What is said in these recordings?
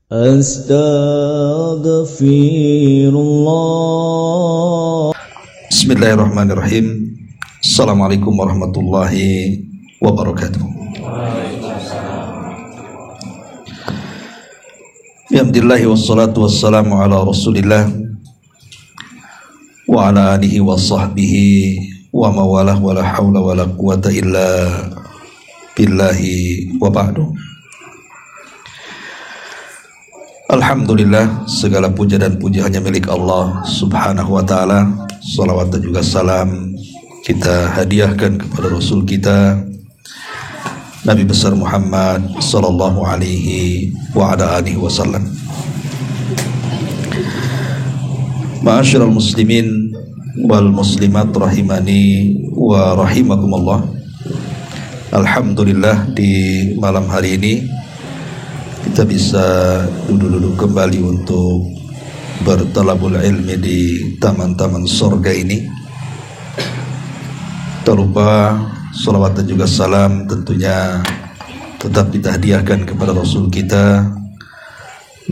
Astaghfirullah. Bismillahirrahmanirrahim. Assalamualaikum warahmatullahi wabarakatuh. Alhamdulillah wassalatu wassalamu ala rasulillah wa ala alihi wa sahbihi wa mawalah wa la hawla wa la quwata illa billahi wa ba'du. Alhamdulillah, segala puja dan puji hanya milik Allah subhanahu wa ta'ala. Salawat dan juga salam kita hadiahkan kepada Rasul kita Nabi besar Muhammad sallallahu alaihi wa ala alihi wasallam. Ma'asyiral muslimin wal muslimat rahimani wa rahimakumullah. Alhamdulillah, di malam hari ini kita bisa duduk-duduk kembali untuk bertalabul ilmi di taman-taman surga ini. Tak lupa salawat dan juga salam tentunya tetap kita hadiahkan kepada Rasul kita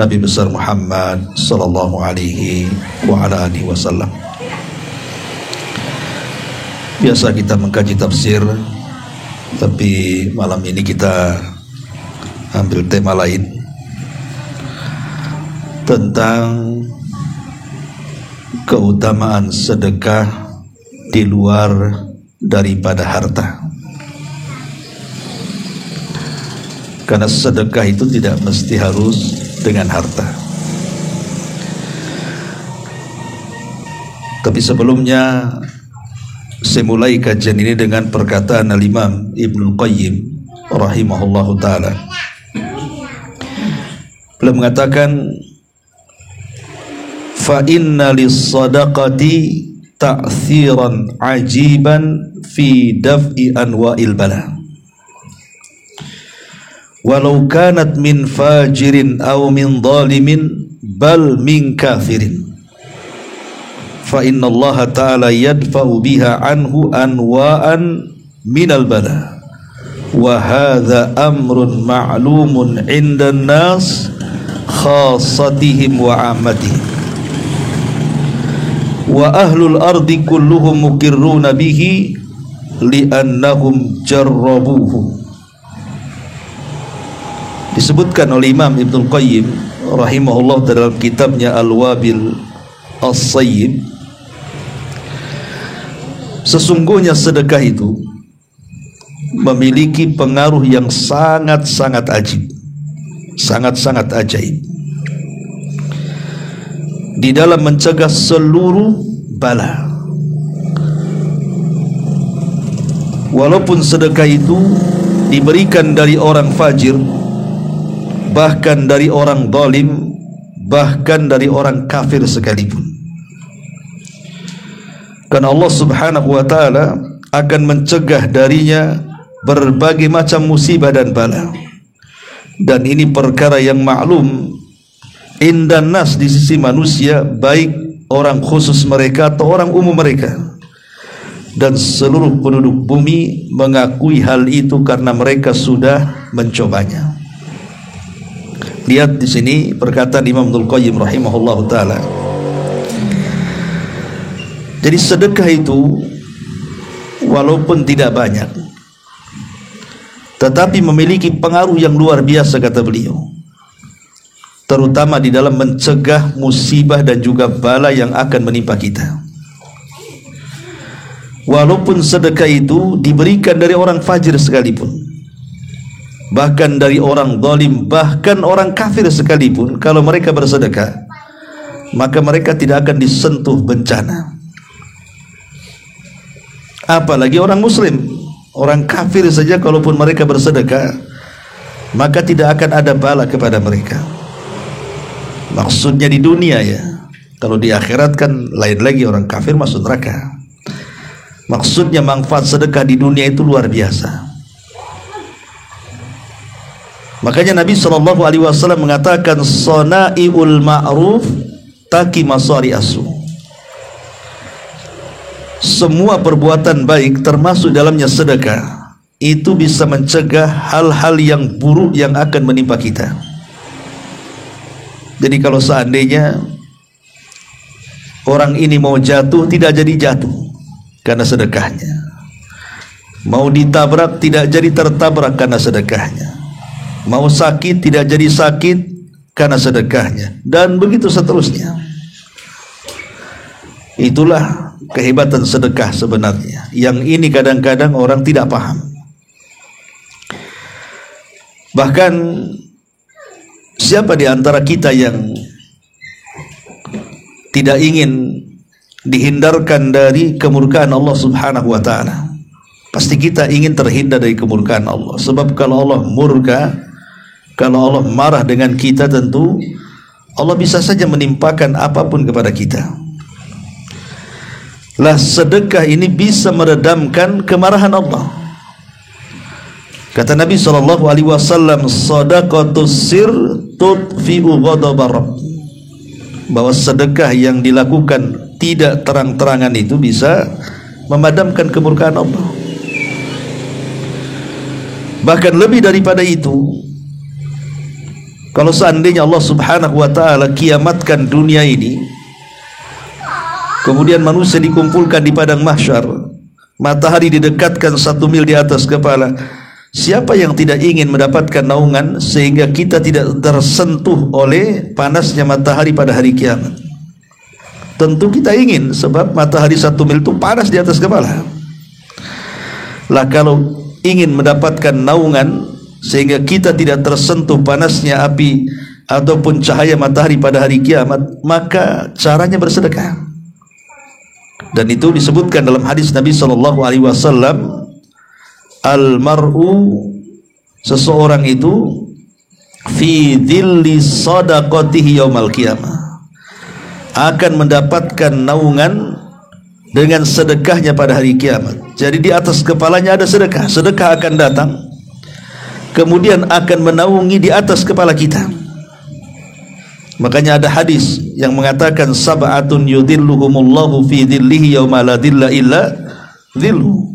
Nabi besar Muhammad sallallahu alaihi wa ala alihi wasallam. Biasa kita mengkaji tafsir, tapi malam ini kita ambil tema lain tentang keutamaan sedekah di luar daripada harta. Karena sedekah itu tidak mesti harus dengan harta. Tapi sebelumnya saya mulai kajian ini dengan perkataan Al-Imam Ibnul Qayyim rahimahullahu ta'ala. Beliau mengatakan, fa inna lis-sadaqati ta'thiran ajiban fi daf'i anwa'il bala walau kanat min fajirin aw min zalimin bal min kafirin fa inna Allah ta'ala yadfa'u biha anhu anwa'an minal bala wa hadha amrun ma'lumun 'indan nas khassatihim wa ammatihim wa ahlul ardi kulluhum muqirruna bihi li'annahum jarrabuhu. Disebutkan oleh Imam Ibnul Qayyim rahimahullah dalam kitabnya Al-Wabil As-Sayyib, sesungguhnya sedekah itu memiliki pengaruh yang sangat-sangat ajib, sangat-sangat ajaib di dalam mencegah seluruh bala. Walaupun sedekah itu diberikan dari orang fajir, bahkan dari orang zalim, bahkan dari orang kafir sekalipun, karena Allah subhanahu wa ta'ala akan mencegah darinya berbagai macam musibah dan bala. Dan ini perkara yang maklum indan nas, di sisi manusia, baik orang khusus mereka atau orang umum mereka, dan seluruh penduduk bumi mengakui hal itu karena mereka sudah mencobanya. Lihat di sini perkataan Imam Ibnul Qayyim rahimahullah ta'ala. Jadi sedekah itu walaupun tidak banyak, tetapi memiliki pengaruh yang luar biasa, kata beliau, terutama di dalam mencegah musibah dan juga bala yang akan menimpa kita. Walaupun sedekah itu diberikan dari orang fajir sekalipun, bahkan dari orang zalim, bahkan orang kafir sekalipun, kalau mereka bersedekah, maka mereka tidak akan disentuh bencana. Apalagi orang muslim, orang kafir saja kalaupun mereka bersedekah, maka tidak akan ada bala kepada mereka. Maksudnya di dunia ya. Kalau di akhirat kan lain lagi, orang kafir masuk neraka. Maksudnya manfaat sedekah di dunia itu luar biasa. Makanya Nabi SAW mengatakan, Sonai'ul ma'ruf taki masari asu. Semua perbuatan baik termasuk dalamnya sedekah, itu bisa mencegah hal-hal yang buruk yang akan menimpa kita. Jadi kalau seandainya orang ini mau jatuh, tidak jadi jatuh karena sedekahnya. Mau ditabrak, tidak jadi tertabrak karena sedekahnya. Mau sakit, tidak jadi sakit karena sedekahnya. Dan begitu seterusnya. Itulah kehebatan sedekah sebenarnya. Yang ini kadang-kadang orang tidak paham. Bahkan siapa di antara kita yang tidak ingin dihindarkan dari kemurkaan Allah Subhanahu wa ta'ala? Pasti kita ingin terhindar dari kemurkaan Allah. Sebab kalau Allah murka, kalau Allah marah dengan kita, tentu Allah bisa saja menimpakan apapun kepada kita. Lah sedekah ini bisa meredamkan kemarahan Allah. Kata Nabi SAW, sadaqatus sir tudfi'u ghadabar Rabb. Bahwa sedekah yang dilakukan tidak terang-terangan itu bisa memadamkan kemurkaan Allah. Bahkan lebih daripada itu, kalau seandainya Allah Subhanahu wa ta'ala kiamatkan dunia ini, kemudian manusia dikumpulkan di padang mahsyar, matahari didekatkan 1 mil di atas kepala, siapa yang tidak ingin mendapatkan naungan sehingga kita tidak tersentuh oleh panasnya matahari pada hari kiamat? Tentu kita ingin, sebab matahari 1 mil itu panas di atas kepala. Lah kalau ingin mendapatkan naungan sehingga kita tidak tersentuh panasnya api ataupun cahaya matahari pada hari kiamat, maka caranya bersedekah. Dan itu disebutkan dalam hadis Nabi SAW, al-mar'u, seseorang itu, fi dhilli sadaqatihi yaumal qiyamah, akan mendapatkan naungan dengan sedekahnya pada hari kiamat. Jadi di atas kepalanya ada sedekah. Sedekah akan datang, kemudian akan menaungi di atas kepala kita. Makanya ada hadis yang mengatakan, sab'atun yudhilluhumullahu fi dhillihi yauma la dhilla illa dhillu.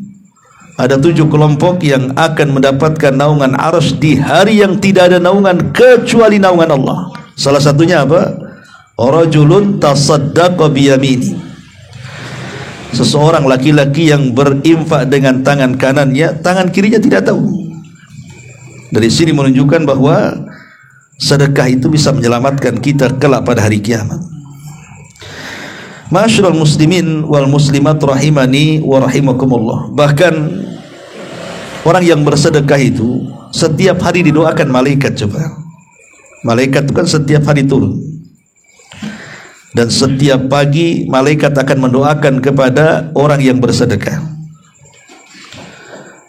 Ada 7 kelompok yang akan mendapatkan naungan arsy di hari yang tidak ada naungan kecuali naungan Allah. Salah satunya apa? Rajulun tasaddaqa biyamini. Seseorang laki-laki yang berinfak dengan tangan kanannya, tangan kirinya tidak tahu. Dari sini menunjukkan bahwa sedekah itu bisa menyelamatkan kita kelak pada hari kiamat. Ma'asyiral muslimin wal muslimat rahimani wa rahimakumullah. Bahkan orang yang bersedekah itu setiap hari didoakan malaikat. Coba, malaikat itu kan setiap hari turun, dan setiap pagi malaikat akan mendoakan kepada orang yang bersedekah.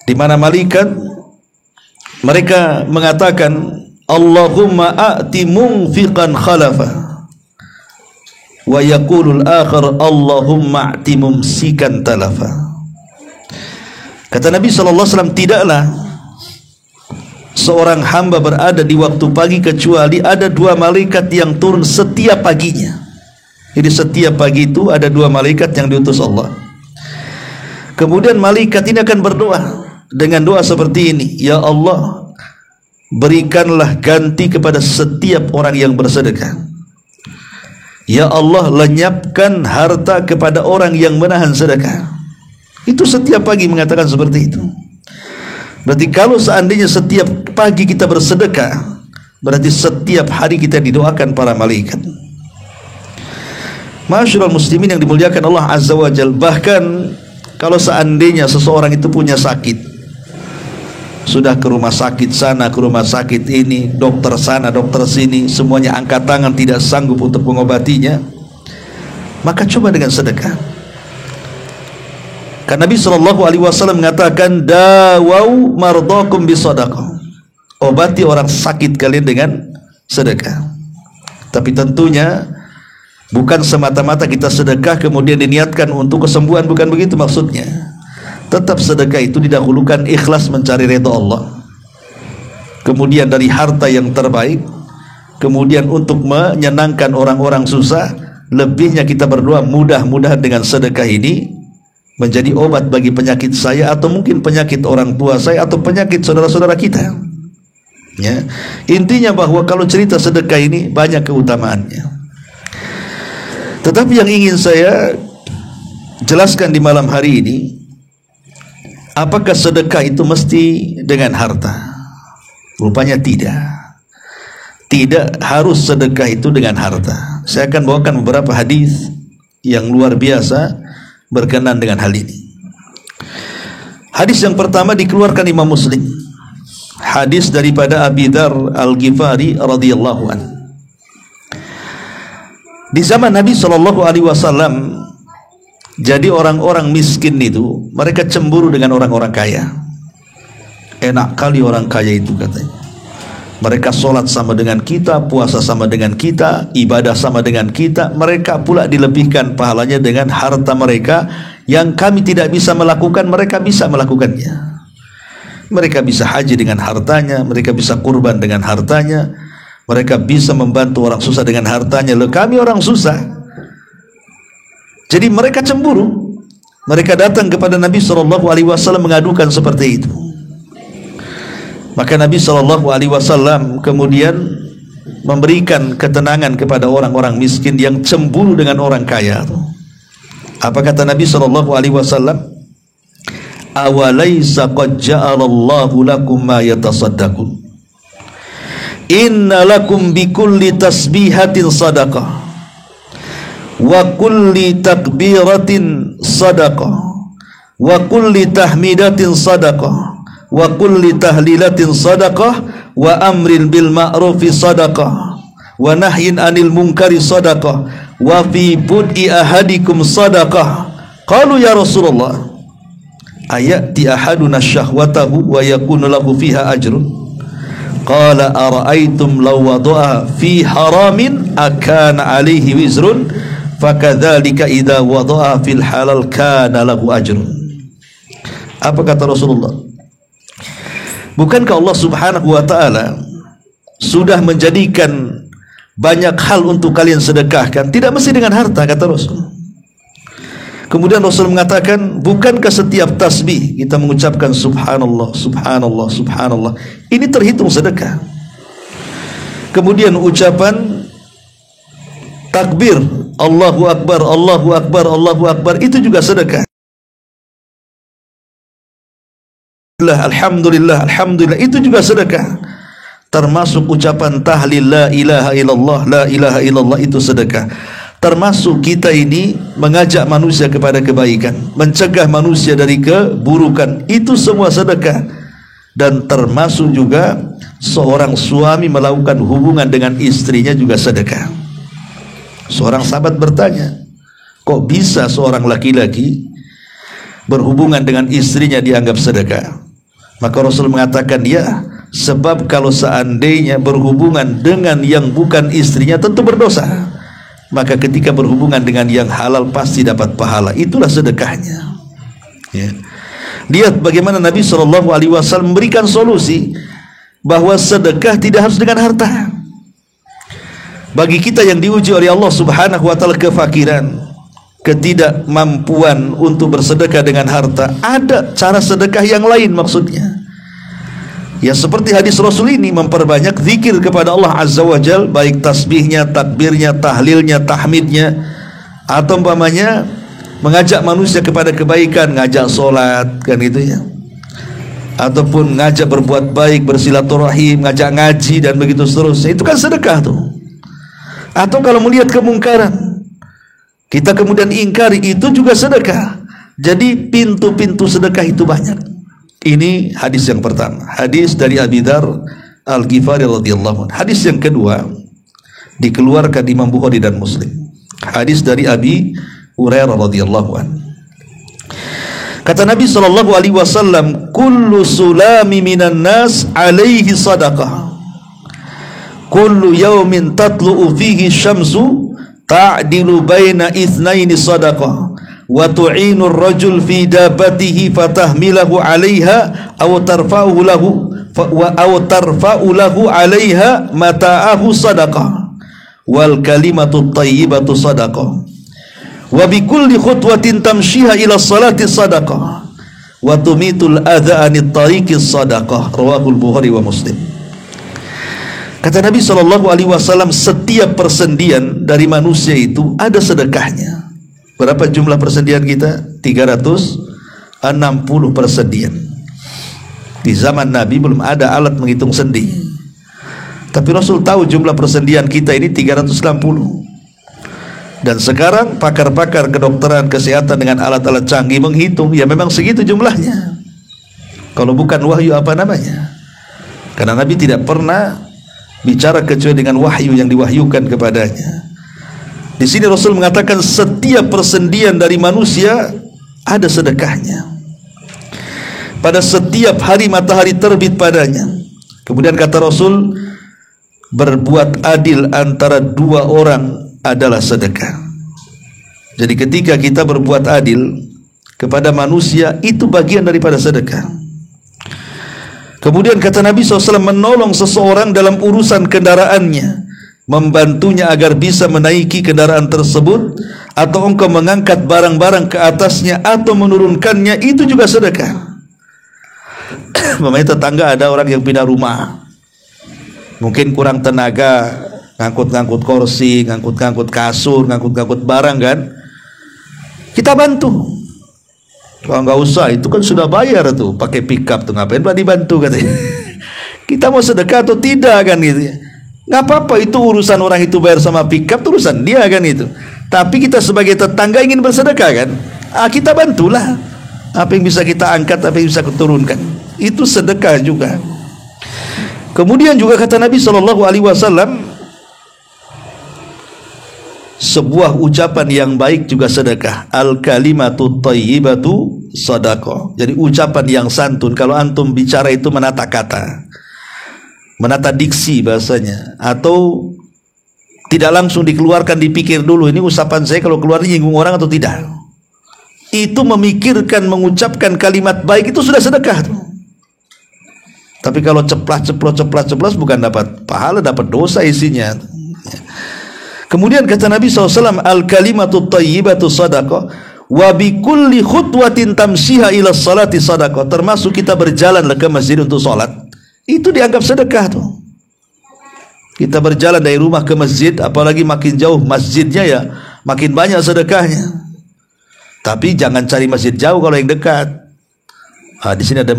Di mana malaikat mereka mengatakan, Allahumma a'ti munfiqan khalafa, wa yaqulul akhar Allahumma a'ti mumsikan talafa. Kata Nabi SAW, tidaklah seorang hamba berada di waktu pagi kecuali ada 2 malaikat yang turun setiap paginya. Jadi setiap pagi itu ada 2 malaikat yang diutus Allah. Kemudian malaikat ini akan berdoa dengan doa seperti ini, ya Allah, berikanlah ganti kepada setiap orang yang bersedekah. Ya Allah, lenyapkan harta kepada orang yang menahan sedekah. Itu setiap pagi mengatakan seperti itu. Berarti kalau seandainya setiap pagi kita bersedekah, berarti setiap hari kita didoakan para malaikat. Ma'asyiral muslimin yang dimuliakan Allah Azza wa Jalla. Bahkan kalau seandainya seseorang itu punya sakit, sudah ke rumah sakit sana, ke rumah sakit ini, dokter sana, dokter sini, semuanya angkat tangan tidak sanggup untuk mengobatinya, maka coba dengan sedekah. Karena Nabi SAW mengatakan, dawau mardakum bisadaqah, obati orang sakit kalian dengan sedekah. Tapi tentunya bukan semata-mata kita sedekah kemudian diniatkan untuk kesembuhan, bukan begitu maksudnya. Tetap sedekah itu didahulukan ikhlas mencari ridha Allah, kemudian dari harta yang terbaik, kemudian untuk menyenangkan orang-orang susah, lebihnya kita berdoa mudah-mudahan dengan sedekah ini menjadi obat bagi penyakit saya, atau mungkin penyakit orang tua saya, atau penyakit saudara-saudara kita. Ya, intinya bahwa kalau cerita sedekah ini banyak keutamaannya. Tetapi yang ingin saya jelaskan di malam hari ini, apakah sedekah itu mesti dengan harta? Rupanya tidak. Tidak harus sedekah itu dengan harta. Saya akan bawakan beberapa hadis yang luar biasa berkenaan dengan hal ini. Hadis yang pertama dikeluarkan Imam Muslim. Hadis daripada Abi Dzar Al-Ghifari radhiyallahu an. Di zaman Nabi SAW, jadi orang-orang miskin itu mereka cemburu dengan orang-orang kaya. Enak kali orang kaya itu katanya. Mereka sholat sama dengan kita, puasa sama dengan kita, ibadah sama dengan kita. Mereka pula dilebihkan pahalanya dengan harta mereka yang kami tidak bisa melakukan, mereka bisa melakukannya. Mereka bisa haji dengan hartanya, mereka bisa kurban dengan hartanya, mereka bisa membantu orang susah dengan hartanya. Loh, kami orang susah. Jadi mereka cemburu. Mereka datang kepada Nabi SAW mengadukan seperti itu. Maka Nabi SAW kemudian memberikan ketenangan kepada orang-orang miskin yang cemburu dengan orang kaya. Apa kata Nabi SAW? Awalaysa qad ja'alallahu lakum ma yatasaddaqun. Inna lakum bikulli tasbihatin sadaqah wa kulli takbiratin sadaqah wa kulli tahmidatin sadaqah wa kulli tahlilatin sadaqah wa amrin bil ma'rufi sadaqah wa nahyin anil munkari sadaqah wa fi bud'i ahadikum sadaqah. Qalu ya Rasulullah, ayati ahaduna syahwatahu wa yakunu lahu fiha ajrun? Qala ara'aytum law wada'a fi haramin akana alaihi wizrun fakadzalika idza wada'a fil halal kana lahu ajrun. Apa kata Rasulullah? Bukankah Allah Subhanahu wa taala sudah menjadikan banyak hal untuk kalian sedekahkan, tidak mesti dengan harta, kata Rasul. Kemudian Rasul mengatakan, bukankah setiap tasbih kita mengucapkan subhanallah, subhanallah, subhanallah, ini terhitung sedekah. Kemudian ucapan takbir, Allahu Akbar, Allahu Akbar, Allahu Akbar, itu juga sedekah. Alhamdulillah, Alhamdulillah, itu juga sedekah. Termasuk ucapan tahlil la ilaha illallah, la ilaha illallah, itu sedekah. Termasuk kita ini mengajak manusia kepada kebaikan, mencegah manusia dari keburukan, itu semua sedekah. Dan termasuk juga seorang suami melakukan hubungan dengan istrinya juga sedekah. Seorang sahabat bertanya, kok bisa seorang laki-laki berhubungan dengan istrinya dianggap sedekah? Maka Rasul mengatakan, ya, sebab kalau seandainya berhubungan dengan yang bukan istrinya tentu berdosa. Maka ketika berhubungan dengan yang halal pasti dapat pahala. Itulah sedekahnya. Ya. Lihat bagaimana Nabi SAW memberikan solusi bahwa sedekah tidak harus dengan harta. Bagi kita yang diuji oleh Allah Subhanahu wa taala kefakiran, ketidakmampuan untuk bersedekah dengan harta, ada cara sedekah yang lain maksudnya. Ya, seperti hadis Rasul ini, memperbanyak zikir kepada Allah Azza wa Jal, baik tasbihnya, takbirnya, tahlilnya, tahmidnya, atau umpamanya mengajak manusia kepada kebaikan, ngajak sholat, kan gitu ya, ataupun ngajak berbuat baik, bersilaturahim, ngajak ngaji, dan begitu seterusnya. Itu kan sedekah tuh. Atau kalau melihat kemungkaran, kita kemudian ingkari, itu juga sedekah. Jadi pintu-pintu sedekah itu banyak. Ini hadis yang pertama, hadis dari Abi Dzar Al-Ghifari radhiyallahu anhu. Hadis yang kedua dikeluarkan Imam Bukhari dan Muslim. Hadis dari Abi Hurairah radhiyallahu anhu. Kata Nabi SAW, kullu sulami minan nas alaihi sadaqah, kullu yawmin tatlu'u fihi syamsu ta'dilu baina itsnaini sadaqah, wa tu'inu ar-rajul fi dabatihi fatahmilahu 'alaiha aw tarfa'uhu lahu aw tarfa'u lahu 'alaiha mata'ahu sadaqah, wal kalimatu thayyibatu sadaqah, wa bi kulli khutwatin tamshiha ila salati sadaqah, wa tumitul adha anit tariqi sadaqah. Rawahul Bukhari wa Muslim. Kata Nabi SAW, setiap persendian dari manusia itu ada sedekahnya. Berapa jumlah persendian kita? 360 persendian. Di zaman Nabi belum ada alat menghitung sendi, tapi Rasul tahu jumlah persendian kita ini 360. Dan sekarang pakar-pakar kedokteran kesehatan dengan alat-alat canggih menghitung, ya memang segitu jumlahnya. Kalau bukan wahyu apa namanya? Karena Nabi tidak pernah bicara kecuali dengan wahyu yang diwahyukan kepadanya. Di sini Rasul mengatakan setiap persendian dari manusia ada sedekahnya. Pada setiap hari matahari terbit padanya. Kemudian kata Rasul, berbuat adil antara dua orang adalah sedekah. Jadi ketika kita berbuat adil kepada manusia, itu bagian daripada sedekah. Kemudian kata Nabi SAW, menolong seseorang dalam urusan kendaraannya, membantunya agar bisa menaiki kendaraan tersebut, atau engkau mengangkat barang-barang ke atasnya atau menurunkannya, itu juga sedekah. Memangnya tetangga ada orang yang pindah rumah, mungkin kurang tenaga, ngangkut-ngangkut kursi, ngangkut-ngangkut kasur, ngangkut-ngangkut barang kan, kita bantu. Kalau nggak usah, itu kan sudah bayar tuh, pakai pickup tuh, ngapain pula dibantu katanya. Kita mau sedekah atau tidak kan gitu ya. Nggak apa-apa, itu urusan orang itu bayar sama pickup, urusan dia kan itu. Tapi kita sebagai tetangga ingin bersedekah kan, kita bantulah. Apa yang bisa kita angkat, apa yang bisa kita turunkan, itu sedekah juga. Kemudian juga kata Nabi SAW, sebuah ucapan yang baik juga sedekah. Al kalimatu thayyibatu sadaqah. Jadi ucapan yang santun, kalau antum bicara itu menata kata, menata diksi bahasanya, atau tidak langsung dikeluarkan, dipikir dulu, ini ucapan saya kalau keluar nyinggung orang atau tidak. Itu memikirkan, mengucapkan kalimat baik, itu sudah sedekah tuh. Tapi kalau ceplas bukan dapat pahala, dapat dosa isinya. Kemudian kata Nabi SAW, al-kalimatu thayyibatu sadaqah, wa bi kulli khutwatin tamshiha ila salati sadaqah. Termasuk kita berjalan ke masjid untuk salat, itu dianggap sedekah tuh. Kita berjalan dari rumah ke masjid, apalagi makin jauh masjidnya ya makin banyak sedekahnya. Tapi jangan cari masjid jauh kalau yang dekat. Di sini ada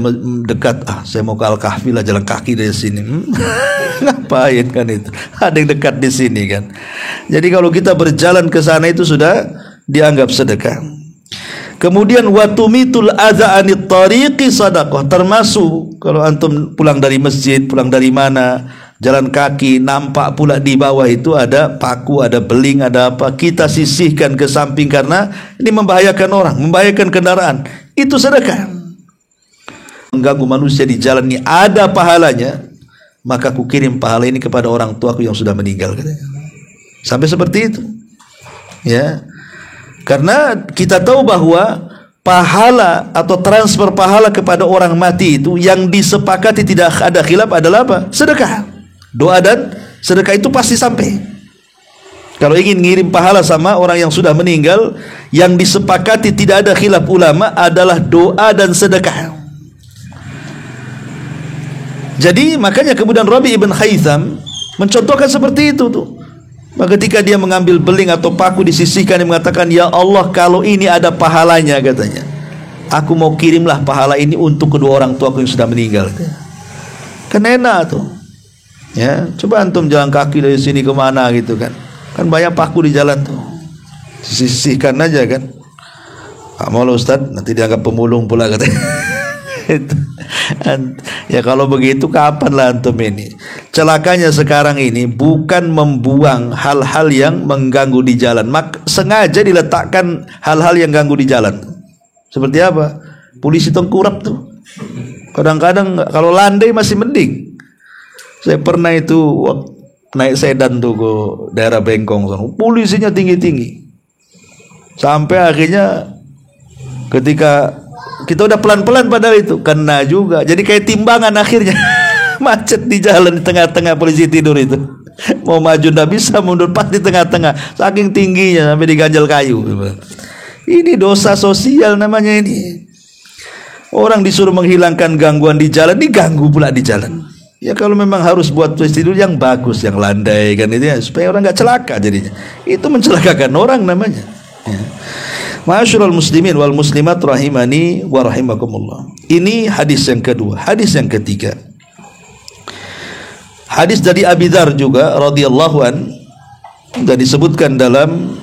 dekat, saya mau ke Al-Kahfi lah, jalan kaki dari sini. Ngapain kan itu? Ada yang dekat di sini kan. Jadi kalau kita berjalan ke sana itu sudah dianggap sedekah. Kemudian watumitul adza anit tariqi sadaqah. Termasuk kalau antum pulang dari masjid, pulang dari mana, jalan kaki, nampak pula di bawah itu ada paku, ada beling, ada apa, kita sisihkan ke samping karena ini membahayakan orang, membahayakan kendaraan. Itu sedekah. Mengganggu manusia di jalan ini ada pahalanya, maka ku kirim pahala ini kepada orang tuaku yang sudah meninggal, katanya. Sampai seperti itu ya. Karena kita tahu bahwa pahala atau transfer pahala kepada orang mati itu yang disepakati tidak ada khilaf adalah apa? Sedekah. Doa dan sedekah itu pasti sampai. Kalau ingin ngirim pahala sama orang yang sudah meninggal, yang disepakati tidak ada khilaf ulama adalah doa dan sedekah. Jadi makanya kemudian Rabi ibn Haytham mencontohkan seperti itu tuh. Maka ketika dia mengambil beling atau paku disisihkan, dia mengatakan, ya Allah, kalau ini ada pahalanya, katanya, aku mau kirimlah pahala ini untuk kedua orang tuaku yang sudah meninggal. Kan enak tuh ya. Coba antum jalan kaki dari sini kemana gitu kan, kan banyak paku di jalan tuh, sisihkan aja kan. Mau lo Ustaz, nanti dianggap pemulung pula, katanya. Ya kalau begitu kapan lah antum ini? Celakanya sekarang ini bukan membuang hal-hal yang mengganggu di jalan, sengaja diletakkan hal-hal yang ganggu di jalan. Seperti apa? Polisi tengkurap tuh. Kadang-kadang kalau landai masih mending. Saya pernah itu naik sedan tuh ke daerah Bengkong sana, polisinya tinggi-tinggi. Sampai akhirnya ketika kita udah pelan-pelan padahal itu kena juga. Jadi kayak timbangan akhirnya. Macet di jalan di tengah-tengah, polisi tidur itu. Mau maju nggak bisa, mundur pas di tengah-tengah. Saking tingginya sampai diganjal kayu. Ini dosa sosial namanya ini. Orang disuruh menghilangkan gangguan di jalan, diganggu pula di jalan. Ya kalau memang harus buat tidur yang bagus, yang landai kan itu ya, supaya orang nggak celaka jadinya. Itu mencelakakan orang namanya. Ya. Ma'asyiral muslimin wal muslimat rahimani wa rahimakumullah. Ini hadis yang kedua. Hadis yang ketiga. Hadis dari Abi Dzar juga radhiyallahu an, dan disebutkan dalam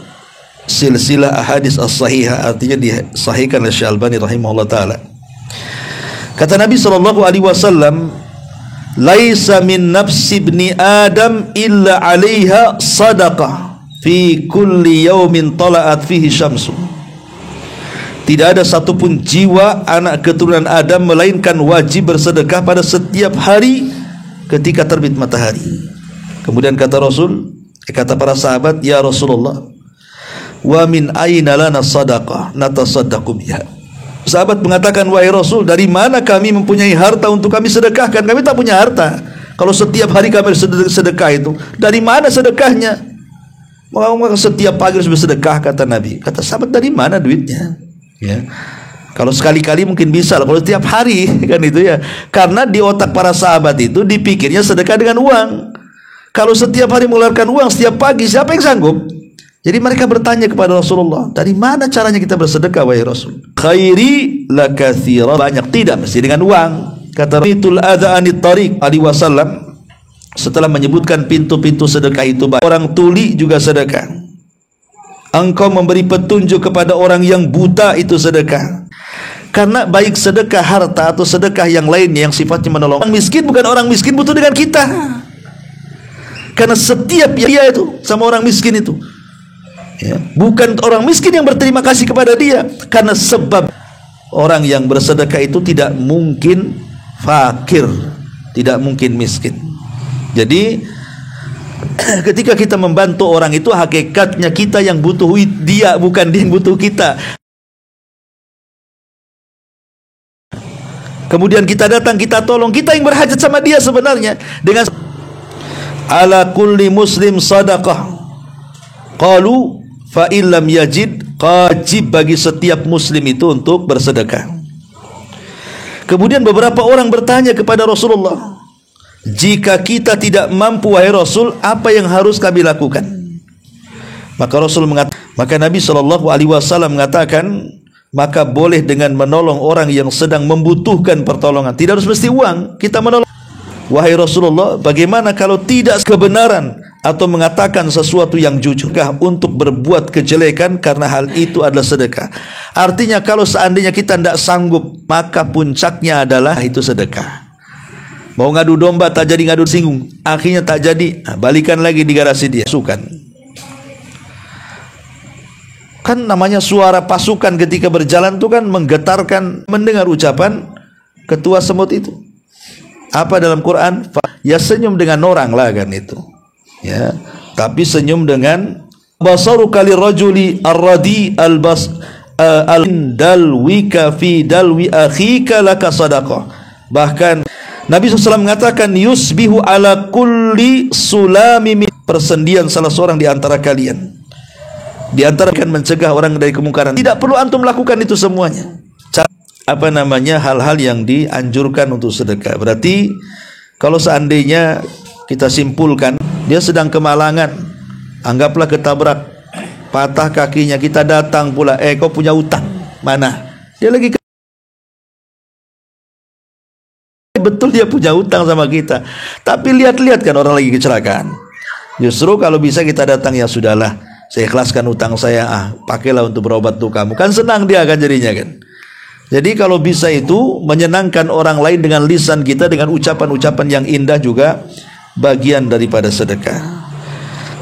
silsilah ahadits as-sahihah, artinya disahihkan oleh Syekh Albani rahimahullah taala. Kata Nabi sallallahu alaihi wasallam, "Laisa min nafsi ibni Adam illa 'alaiha sadaqah fi kulli yawmin tala'at fihi syamsu." Tidak ada satupun jiwa anak keturunan Adam melainkan wajib bersedekah pada setiap hari ketika terbit matahari. Kemudian kata para sahabat, "Ya Rasulullah, wa min aina lana sadaqah natasaddaqu biha?" Sahabat mengatakan, "Wahai Rasul, dari mana kami mempunyai harta untuk kami sedekahkan? Kami tak punya harta. Kalau setiap hari kami sedekah itu, dari mana sedekahnya?" Maka setiap pagi harus bersedekah, kata Nabi. Kata sahabat, "Dari mana duitnya?" Ya. Kalau sekali-kali mungkin bisa, kalau setiap hari kan itu ya. Karena di otak para sahabat itu dipikirnya sedekah dengan uang. Kalau setiap hari mengeluarkan uang setiap pagi, siapa yang sanggup? Jadi mereka bertanya kepada Rasulullah, dari mana caranya kita bersedekah wahai Rasul? Khairi lakatsira, banyak, tidak mesti dengan uang. Kata Rasul adza anit tariq alaihi wasallam, setelah menyebutkan pintu-pintu sedekah itu, orang tuli juga sedekah. Engkau memberi petunjuk kepada orang yang buta, itu sedekah. Karena baik sedekah harta atau sedekah yang lainnya yang sifatnya menolong orang miskin, bukan orang miskin butuh dengan kita. Karena setiap dia itu sama orang miskin itu, ya, bukan orang miskin yang berterima kasih kepada dia. Karena sebab orang yang bersedekah itu tidak mungkin fakir, tidak mungkin miskin. Jadi ketika kita membantu orang itu, hakikatnya kita yang butuh dia, bukan dia yang butuh kita. Kemudian kita datang, kita tolong, kita yang berhajat sama dia sebenarnya. Dengan ala kulli muslim sadaqah. Qalu fa illam yajid, wajib bagi setiap muslim itu untuk bersedekah. Kemudian beberapa orang bertanya kepada Rasulullah, jika kita tidak mampu wahai Rasul, apa yang harus kami lakukan? Maka Nabi SAW mengatakan, maka boleh dengan menolong orang yang sedang membutuhkan pertolongan. Tidak harus mesti uang, kita menolong. Wahai Rasulullah, bagaimana kalau tidak kebenaran atau mengatakan sesuatu yang jujur untuk berbuat kejelekan, karena hal itu adalah sedekah. Artinya kalau seandainya kita tidak sanggup, maka puncaknya adalah itu sedekah. Mau ngadu domba tak jadi, ngadu singgung, akhirnya tak jadi, balikan lagi di garasi dia. Pasukan kan namanya suara pasukan ketika berjalan itu kan menggetarkan. Mendengar ucapan ketua semut itu, apa dalam Quran? Ya senyum dengan orang lah kan itu, ya, tapi senyum dengan basaru kali rajuli ar-radi al-bas al-dalwika fi dalwi akhika laka sadaqah. Bahkan Nabi SAW mengatakan, yusbihu ala kulli sulami, persendian salah seorang di antara kalian, di antara kan mencegah orang dari kemungkaran. Tidak perlu antum melakukan itu semuanya. Hal-hal yang dianjurkan untuk sedekah. Berarti kalau seandainya kita simpulkan dia sedang kemalangan, anggaplah ketabrak, patah kakinya, kita datang pula, kau punya utang, mana? Dia lagi betul dia punya utang sama kita, tapi lihat-lihat kan orang lagi kecelakaan. Justru kalau bisa kita datang, ya sudahlah, saya ikhlaskan utang saya, pakailah untuk berobat tuh kamu, kan senang dia akan jadinya kan. Jadi kalau bisa itu menyenangkan orang lain dengan lisan kita, dengan ucapan-ucapan yang indah juga bagian daripada sedekah.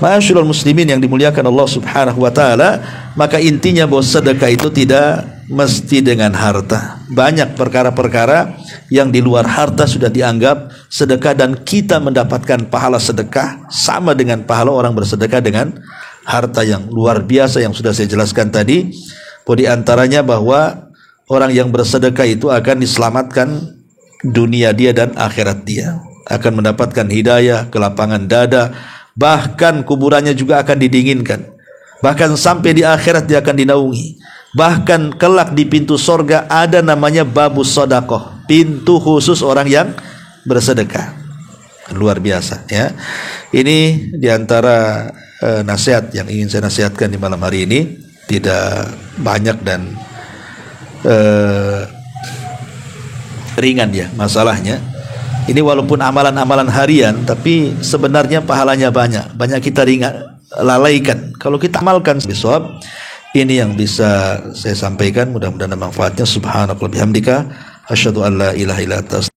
Ma'asyiral muslimin yang dimuliakan Allah Subhanahu wa taala, maka intinya bahwa sedekah itu tidak mesti dengan harta. Banyak perkara-perkara yang di luar harta sudah dianggap sedekah, dan kita mendapatkan pahala sedekah sama dengan pahala orang bersedekah dengan harta yang luar biasa yang sudah saya jelaskan tadi. Di antaranya bahwa orang yang bersedekah itu akan diselamatkan dunia dia dan akhirat dia, akan mendapatkan hidayah, kelapangan dada, bahkan kuburannya juga akan didinginkan, bahkan sampai di akhirat dia akan dinaungi. Bahkan kelak di pintu sorga ada namanya babus sodakoh, pintu khusus orang yang bersedekah. luar biasa ya. Ini diantara nasihat yang ingin saya nasihatkan di malam hari ini. Tidak banyak dan ringan ya masalahnya. Ini walaupun amalan-amalan harian, tapi sebenarnya pahalanya banyak. Banyak kita lalaikan. Kalau kita amalkan bisawab, ini yang bisa saya sampaikan. Mudah-mudahan manfaatnya. Subhanallah bihamdika, asyhadu an la ilaha illa anta